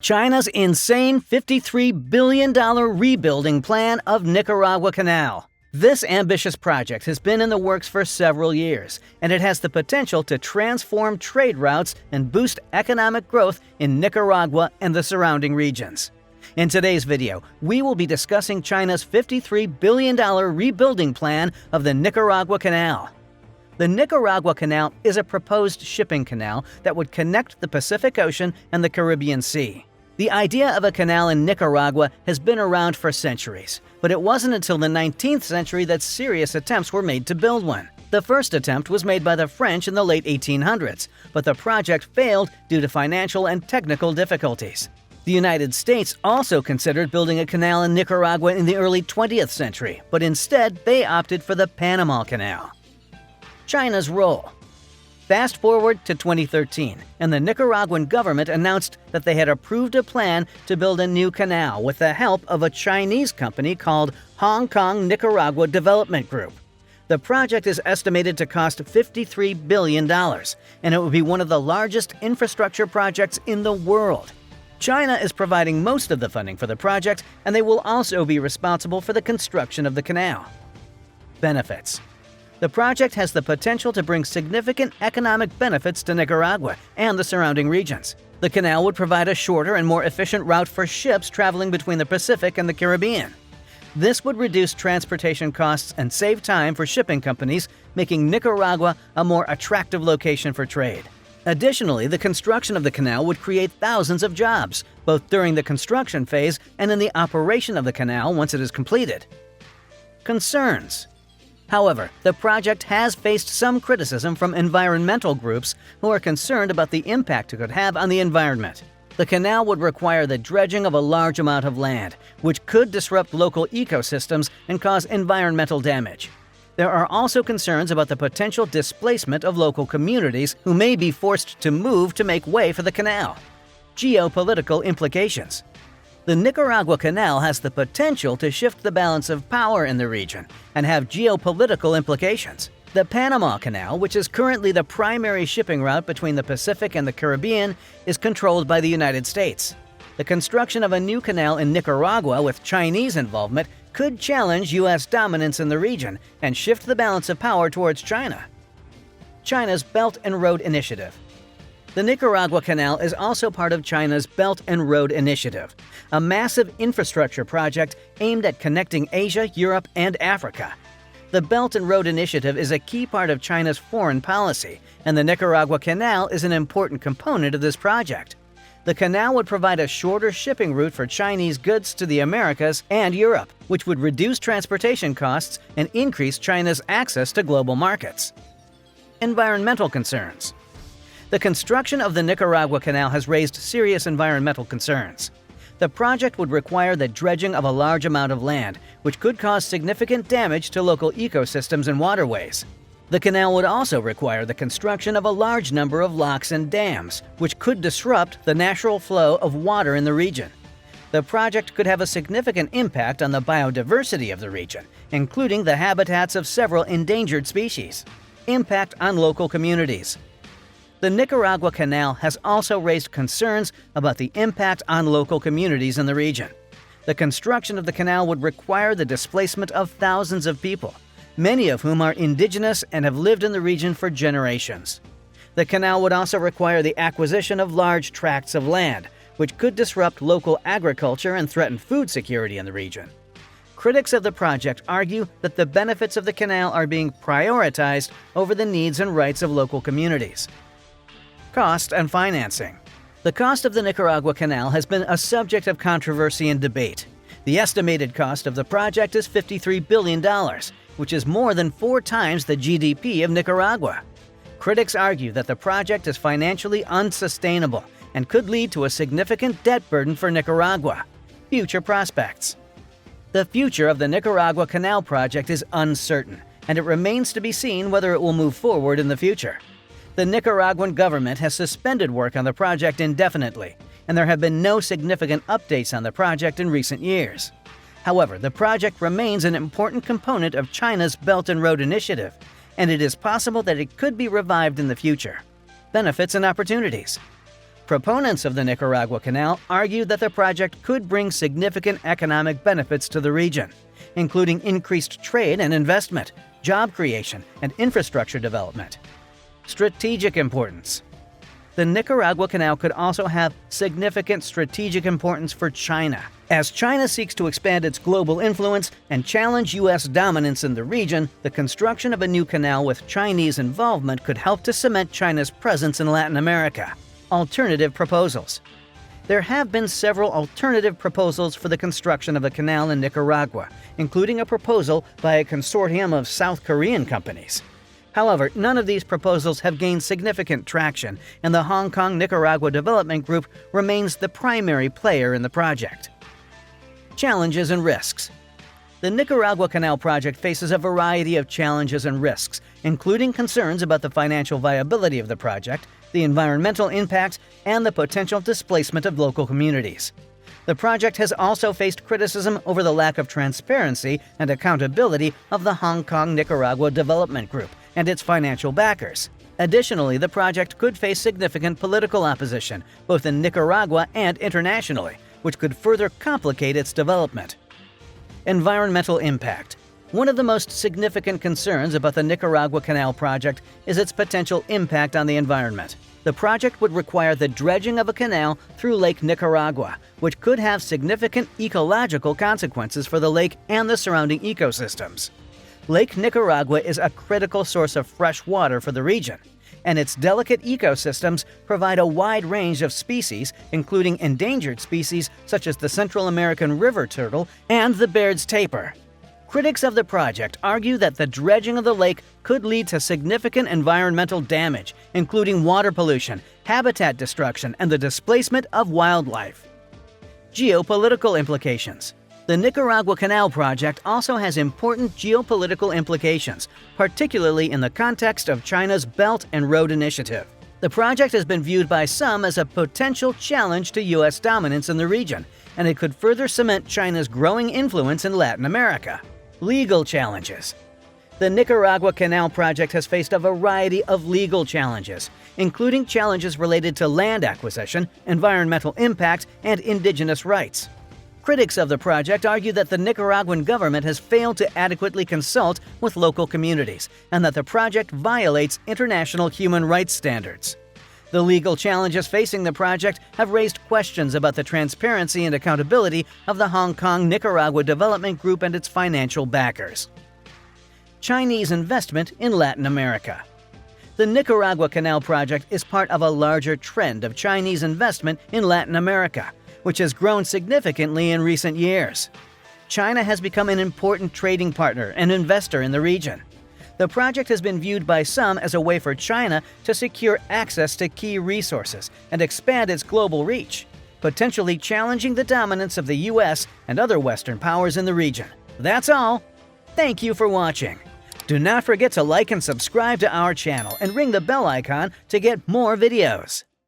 China's insane $53 billion rebuilding plan of Nicaragua Canal. This ambitious project has been in the works for several years, and it has the potential to transform trade routes and boost economic growth in Nicaragua and the surrounding regions. In today's video, we will be discussing China's $53 billion rebuilding plan of the Nicaragua Canal. The Nicaragua Canal is a proposed shipping canal that would connect the Pacific Ocean and the Caribbean Sea. The idea of a canal in Nicaragua has been around for centuries, but it wasn't until the 19th century that serious attempts were made to build one. The first attempt was made by the French in the late 1800s, but the project failed due to financial and technical difficulties. The United States also considered building a canal in Nicaragua in the early 20th century, but instead they opted for the Panama Canal. China's role. Fast forward to 2013, and the Nicaraguan government announced that they had approved a plan to build a new canal with the help of a Chinese company called Hong Kong Nicaragua Development Group. The project is estimated to cost $53 billion, and it will be one of the largest infrastructure projects in the world. China is providing most of the funding for the project, and they will also be responsible for the construction of the canal. Benefits. The project has the potential to bring significant economic benefits to Nicaragua and the surrounding regions. The canal would provide a shorter and more efficient route for ships traveling between the Pacific and the Caribbean. This would reduce transportation costs and save time for shipping companies, making Nicaragua a more attractive location for trade. Additionally, the construction of the canal would create thousands of jobs, both during the construction phase and in the operation of the canal once it is completed. Concerns. However, the project has faced some criticism from environmental groups who are concerned about the impact it could have on the environment. The canal would require the dredging of a large amount of land, which could disrupt local ecosystems and cause environmental damage. There are also concerns about the potential displacement of local communities who may be forced to move to make way for the canal. Geopolitical implications. The Nicaragua Canal has the potential to shift the balance of power in the region and have geopolitical implications. The Panama Canal, which is currently the primary shipping route between the Pacific and the Caribbean, is controlled by the United States. The construction of a new canal in Nicaragua with Chinese involvement could challenge U.S. dominance in the region and shift the balance of power towards China. China's Belt and Road Initiative. The Nicaragua Canal is also part of China's Belt and Road Initiative, a massive infrastructure project aimed at connecting Asia, Europe, and Africa. The Belt and Road Initiative is a key part of China's foreign policy, and the Nicaragua Canal is an important component of this project. The canal would provide a shorter shipping route for Chinese goods to the Americas and Europe, which would reduce transportation costs and increase China's access to global markets. Environmental concerns. The construction of the Nicaragua Canal has raised serious environmental concerns. The project would require the dredging of a large amount of land, which could cause significant damage to local ecosystems and waterways. The canal would also require the construction of a large number of locks and dams, which could disrupt the natural flow of water in the region. The project could have a significant impact on the biodiversity of the region, including the habitats of several endangered species. Impact on local communities. The Nicaragua Canal has also raised concerns about the impact on local communities in the region. The construction of the canal would require the displacement of thousands of people, many of whom are indigenous and have lived in the region for generations. The canal would also require the acquisition of large tracts of land, which could disrupt local agriculture and threaten food security in the region. Critics of the project argue that the benefits of the canal are being prioritized over the needs and rights of local communities. Cost and financing. The cost of the Nicaragua Canal has been a subject of controversy and debate. The estimated cost of the project is $53 billion, which is more than 4 times the GDP of Nicaragua. Critics argue that the project is financially unsustainable and could lead to a significant debt burden for Nicaragua. Future prospects. The future of the Nicaragua Canal project is uncertain, and it remains to be seen whether it will move forward in the future. The Nicaraguan government has suspended work on the project indefinitely, and there have been no significant updates on the project in recent years. However, the project remains an important component of China's Belt and Road Initiative, and it is possible that it could be revived in the future. Benefits and opportunities. Proponents of the Nicaragua Canal argue that the project could bring significant economic benefits to the region, including increased trade and investment, job creation, and infrastructure development. Strategic importance. The Nicaragua Canal could also have significant strategic importance for China, as China seeks to expand its global influence and challenge U.S. dominance in the region. The construction of a new canal with Chinese involvement could help to cement China's presence in Latin America. Alternative proposals. There have been several alternative proposals for the construction of a canal in Nicaragua, including a proposal by a consortium of South Korean companies. However, none of these proposals have gained significant traction, and the Hong Kong-Nicaragua Development Group remains the primary player in the project. Challenges and risks. The Nicaragua Canal project faces a variety of challenges and risks, including concerns about the financial viability of the project, the environmental impacts, and the potential displacement of local communities. The project has also faced criticism over the lack of transparency and accountability of the Hong Kong-Nicaragua Development Group and its financial backers. Additionally, the project could face significant political opposition, both in Nicaragua and internationally, which could further complicate its development. Environmental impact. One of the most significant concerns about the Nicaragua Canal project is its potential impact on the environment. The project would require the dredging of a canal through Lake Nicaragua, which could have significant ecological consequences for the lake and the surrounding ecosystems. Lake Nicaragua is a critical source of fresh water for the region, and its delicate ecosystems provide a wide range of species, including endangered species such as the Central American river turtle and the Baird's tapir. Critics of the project argue that the dredging of the lake could lead to significant environmental damage, including water pollution, habitat destruction, and the displacement of wildlife. Geopolitical implications. The Nicaragua Canal project also has important geopolitical implications, particularly in the context of China's Belt and Road Initiative. The project has been viewed by some as a potential challenge to U.S. dominance in the region, and it could further cement China's growing influence in Latin America. Legal challenges. The Nicaragua Canal project has faced a variety of legal challenges, including challenges related to land acquisition, environmental impact, and indigenous rights. Critics of the project argue that the Nicaraguan government has failed to adequately consult with local communities and that the project violates international human rights standards. The legal challenges facing the project have raised questions about the transparency and accountability of the Hong Kong-Nicaragua Development Group and its financial backers. Chinese investment in Latin America. The Nicaragua Canal project is part of a larger trend of Chinese investment in Latin America, which has grown significantly in recent years. China has become an important trading partner and investor in the region. The project has been viewed by some as a way for China to secure access to key resources and expand its global reach, potentially challenging the dominance of the U.S. and other Western powers in the region. That's all. Thank you for watching. Do not forget to like and subscribe to our channel and ring the bell icon to get more videos.